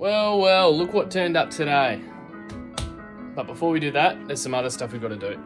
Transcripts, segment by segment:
Well, look what turned up today. But before we do that, there's some other stuff we've got to do.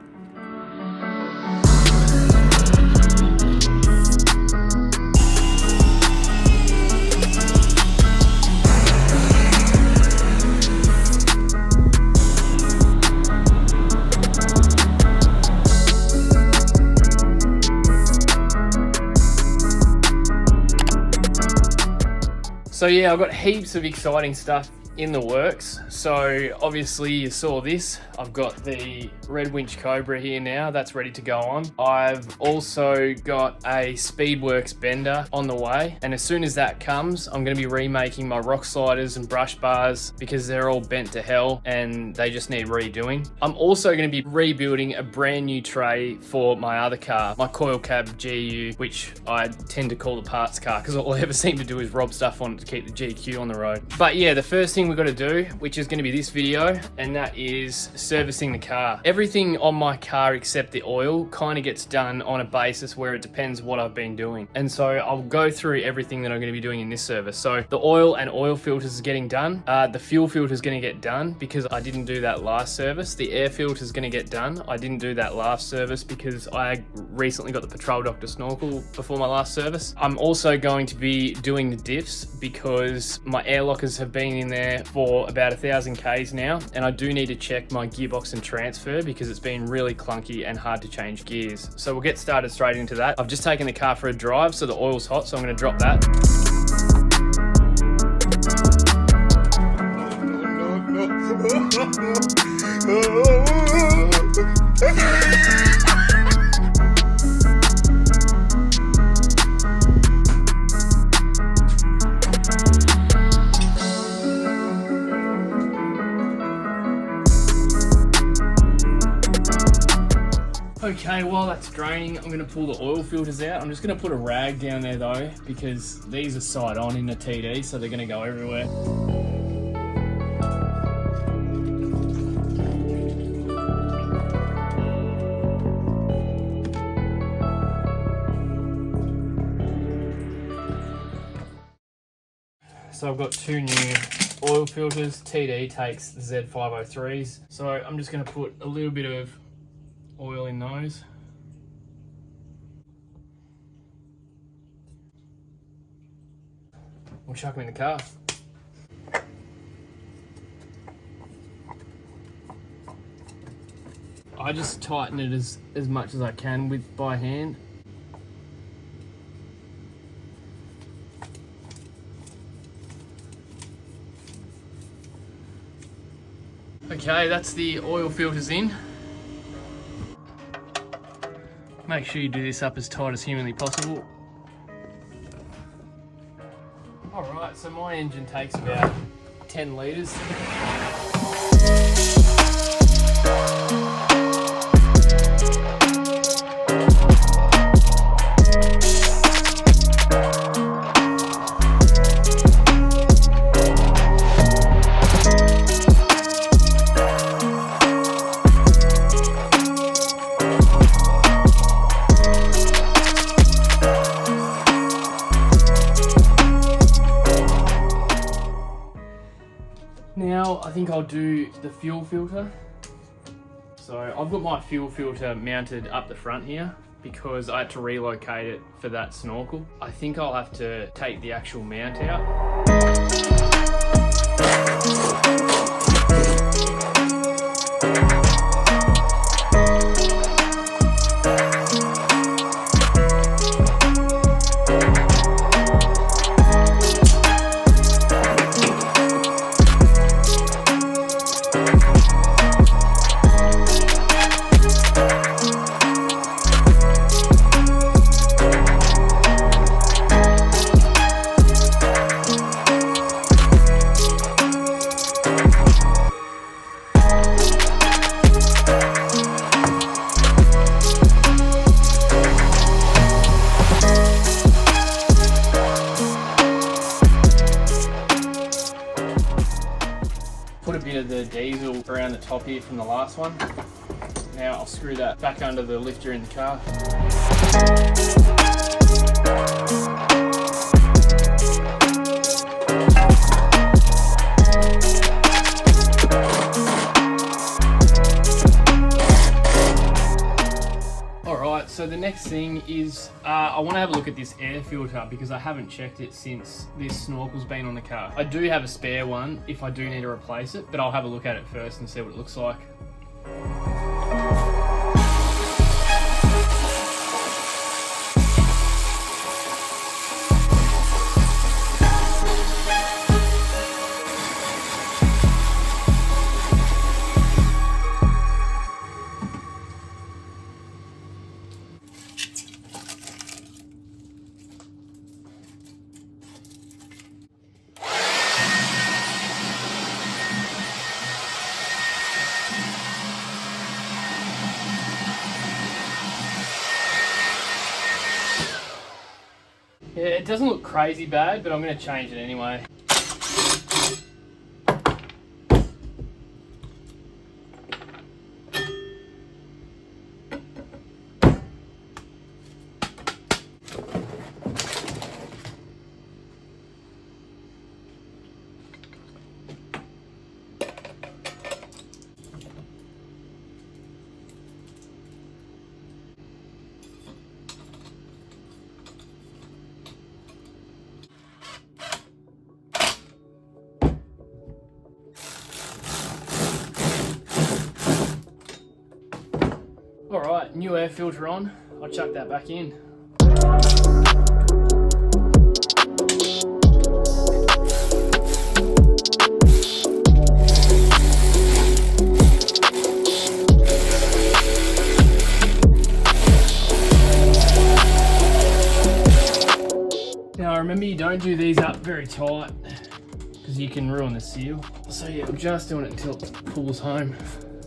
So yeah, I've got heaps of exciting stuff in the works. So obviously you saw this. I've got the Red Winch Cobra here now. That's ready to go on. I've also got a Speedwerx bender on the way. And as soon as that comes, I'm going to be remaking my rock sliders and brush bars because they're all bent to hell and they just need redoing. I'm also going to be rebuilding a brand new tray for my other car, my coil cab GU, which I tend to call the parts car because all I ever seem to do is rob stuff on it to keep the GQ on the road. But yeah, the first thing we've got to do, which is going to be this video, and that is servicing the car. Everything on my car except the oil kind of gets done on a basis where it depends what I've been doing. And so I'll go through everything that I'm going to be doing in this service. So the oil and oil filters is getting done. The fuel filter is going to get done because I didn't do that last service. The air filter is going to get done. I didn't do that last service because I recently got the Patrol Doctor snorkel before my last service. I'm also going to be doing the diffs because my air lockers have been in there for about 1,000 Ks now, and I do need to check my gearbox and transfer because it's been really clunky and hard to change gears. So we'll get started straight into that. I've just taken the car for a drive, so the oil's hot, so I'm going to drop that. Okay, while that's draining, I'm going to pull the oil filters out. I'm just going to put a rag down there though, because these are side on in the TD, so they're going to go everywhere. So I've got two new oil filters. TD takes the Z503s. So I'm just going to put a little bit of oil in those. We'll chuck them in the car. I just tighten it as much as I can by hand. Okay, that's the oil filters in. Make sure you do this up as tight as humanly possible. Alright, so my engine takes about 10 litres. Now I think I'll do the fuel filter. So I've got my fuel filter mounted up the front here because I had to relocate it for that snorkel. I think I'll have to take the actual mount out. Put a bit of the diesel around the top here from the last one. Now I'll screw that back under the lifter in the car. next thing is I want to have a look at this air filter because I haven't checked it since this snorkel's been on the car. I do have a spare one if I do need to replace it, but I'll have a look at it first and see what it looks like. Yeah, it doesn't look crazy bad, but I'm going to change it anyway. Alright, new air filter on. I'll chuck that back in. Now remember, you don't do these up very tight because you can ruin the seal. So yeah, I'm just doing it until it pulls home.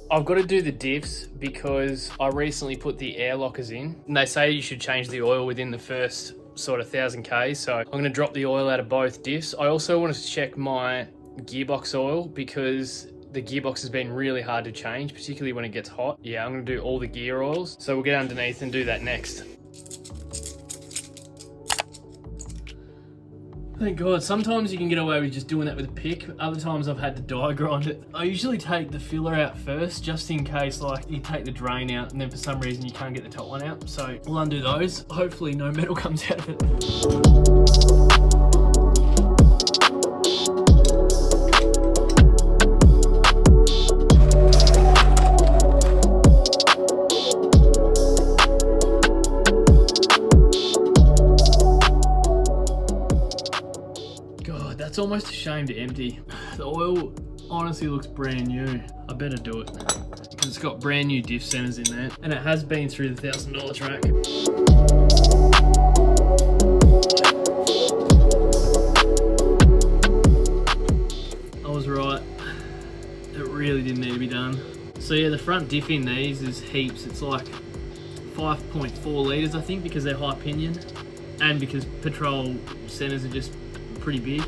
I've got to do the diffs because I recently put the air lockers in and they say you should change the oil within the first sort of 1000 Ks. So I'm going to drop the oil out of both diffs. I also want to check my gearbox oil because the gearbox has been really hard to change, particularly when it gets hot. Yeah, I'm going to do all the gear oils. So we'll get underneath and do that next. Thank God. Sometimes you can get away with just doing that with a pick. Other times I've had to die grind it. I usually take the filler out first, just in case like you take the drain out and then for some reason you can't get the top one out. So we'll undo those. Hopefully no metal comes out of it. It's almost a shame to empty. The oil honestly looks brand new. I better do it because it's got brand new diff centers in there and it has been through the $1,000 track. I was right. It really didn't need to be done. So yeah, the front diff in these is heaps. It's like 5.4 litres I think because they're high pinion and because petrol centers are just pretty big.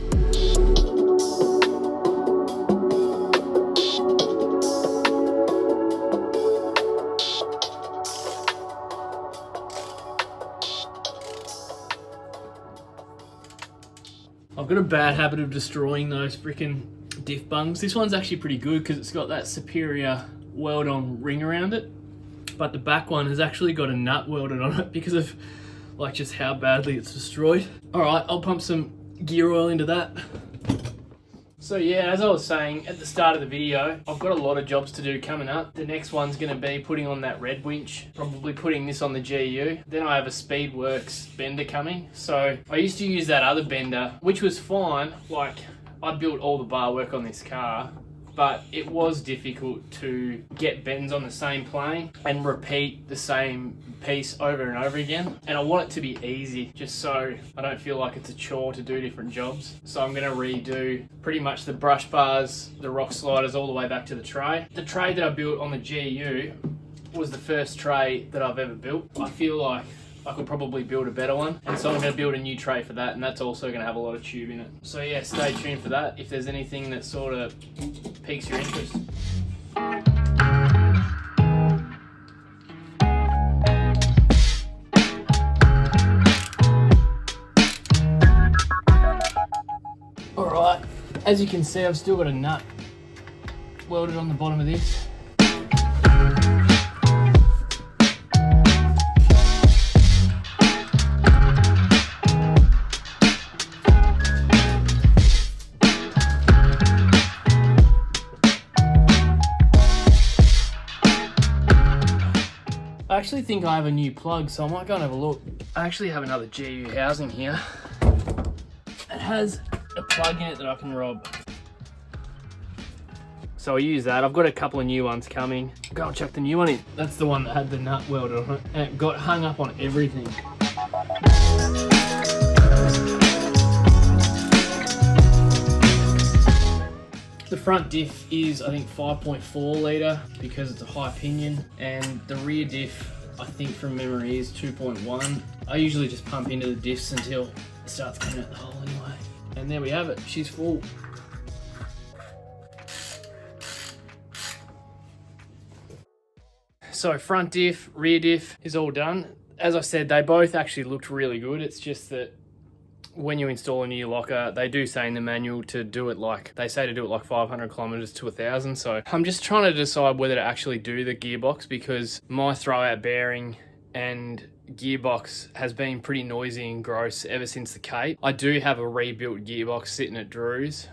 I've got a bad habit of destroying those freaking diff bungs. This one's actually pretty good because it's got that superior weld-on ring around it, but the back one has actually got a nut welded on it because of like just how badly it's destroyed. All right, I'll pump some gear oil into that. So yeah, as I was saying at the start of the video, I've got a lot of jobs to do coming up. The next one's going to be putting on that Red Winch, probably putting this on the GU. Then I have a Speedwerx bender coming. So I used to use that other bender, which was fine. Like I built all the bar work on this car, but it was difficult to get bends on the same plane and repeat the same piece over and over again. And I want it to be easy, just so I don't feel like it's a chore to do different jobs. So I'm gonna redo pretty much the brush bars, the rock sliders, all the way back to the tray. The tray that I built on the GU was the first tray that I've ever built. I feel like I could probably build a better one, and so I'm going to build a new tray for that, and that's also going to have a lot of tube in it. So yeah, stay tuned for that if there's anything that sort of piques your interest. Alright, as you can see, I've still got a nut welded on the bottom of this. I actually think I have a new plug, so I might go and have a look. I actually have another GU housing here. It has a plug in it that I can rob. So I use that. I've got a couple of new ones coming. Go and chuck the new one in. That's the one that had the nut welded on it, and it got hung up on everything. The front diff is, I think, 5.4 litre because it's a high pinion, and the rear diff, I think from memory, is 2.1. I usually just pump into the diffs until it starts coming out the hole anyway. And there we have it, she's full. So front diff, rear diff is all done. As I said, they both actually looked really good. It's just that when you install a new locker, they do say in the manual to do it like, they say to do it like 500 kilometers to 1,000. So I'm just trying to decide whether to actually do the gearbox, because my throwout bearing and gearbox has been pretty noisy and gross ever since the Cape. I do have a rebuilt gearbox sitting at Drew's,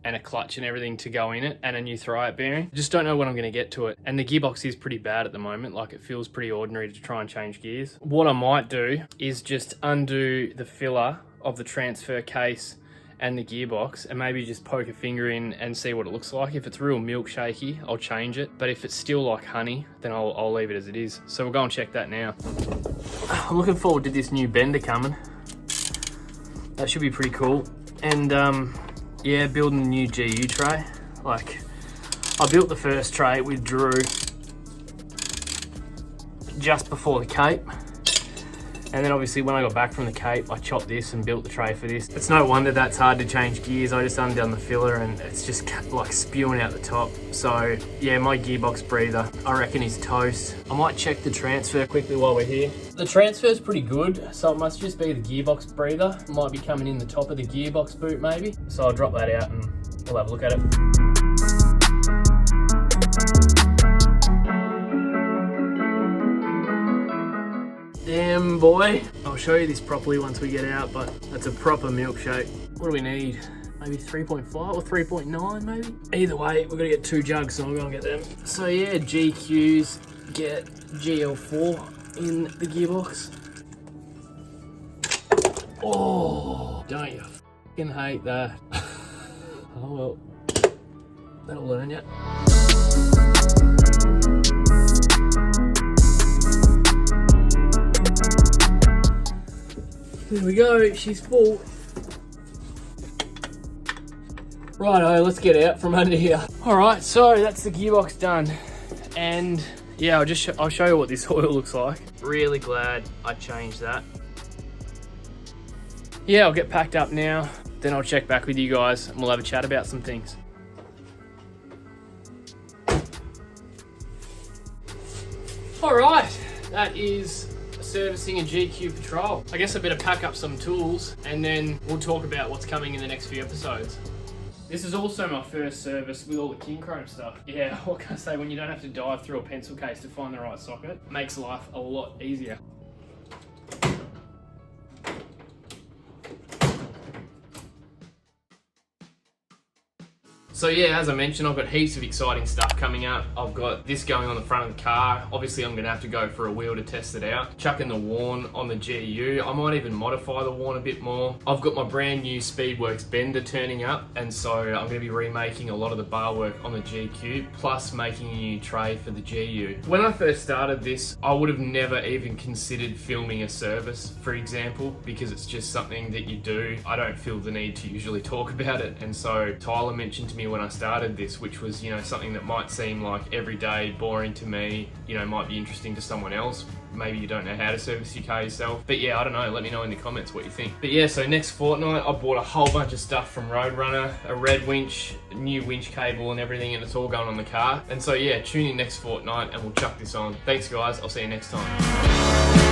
and a clutch and everything to go in it, and a new throwout bearing. Just don't know when I'm gonna get to it. And the gearbox is pretty bad at the moment. Like, it feels pretty ordinary to try and change gears. What I might do is just undo the filler of the transfer case and the gearbox, and maybe just poke a finger in and see what it looks like. If it's real milkshaky, I'll change it. But if it's still like honey, then I'll leave it as it is. So we'll go and check that now. I'm looking forward to this new bender coming. That should be pretty cool. And yeah, building a new GU tray. Like, I built the first tray with Drew just before the Cape. And then obviously when I got back from the Cape, I chopped this and built the tray for this. It's no wonder that's hard to change gears. I just undone the filler and it's just like spewing out the top. So yeah, my gearbox breather, I reckon is toast. I might check the transfer quickly while we're here. The transfer's pretty good, so it must just be the gearbox breather. It might be coming in the top of the gearbox boot maybe. So I'll drop that out and we'll have a look at it. Damn boy. I'll show you this properly once we get out, but that's a proper milkshake. What do we need? Maybe 3.5 or 3.9 maybe? Either way, we're gonna get 2 jugs, so I'll go and get them. So yeah, GQs get GL4 in the gearbox. Oh, don't you fucking hate that? Oh well, that'll learn ya. There we go, she's full. Righto, let's get out from under here. All right, so that's the gearbox done. And yeah, I'll show you what this oil looks like. Really glad I changed that. Yeah, I'll get packed up now. Then I'll check back with you guys and we'll have a chat about some things. All right, that is servicing a GQ Patrol. I guess I better pack up some tools and then we'll talk about what's coming in the next few episodes. This is also my first service with all the King Chrome stuff. Yeah, what can I say, when you don't have to dive through a pencil case to find the right socket, it makes life a lot easier. So yeah, as I mentioned, I've got heaps of exciting stuff coming up. I've got this going on the front of the car. Obviously, I'm gonna have to go for a wheel to test it out. Chucking the Warn on the GU. I might even modify the Warn a bit more. I've got my brand new Speedwerx bender turning up, and so I'm gonna be remaking a lot of the bar work on the GQ, plus making a new tray for the GU. When I first started this, I would have never even considered filming a service, for example, because it's just something that you do. I don't feel the need to usually talk about it, and so Tyler mentioned to me when I started this, which was, you know, something that might seem like everyday, boring to me, you know, might be interesting to someone else. Maybe you don't know how to service your car yourself. But yeah, I don't know, let me know in the comments what you think. But yeah, so next fortnight, I bought a whole bunch of stuff from Roadrunner, a Red Winch, new winch cable and everything, and it's all going on the car. And so yeah, tune in next fortnight and we'll chuck this on. Thanks guys, I'll see you next time.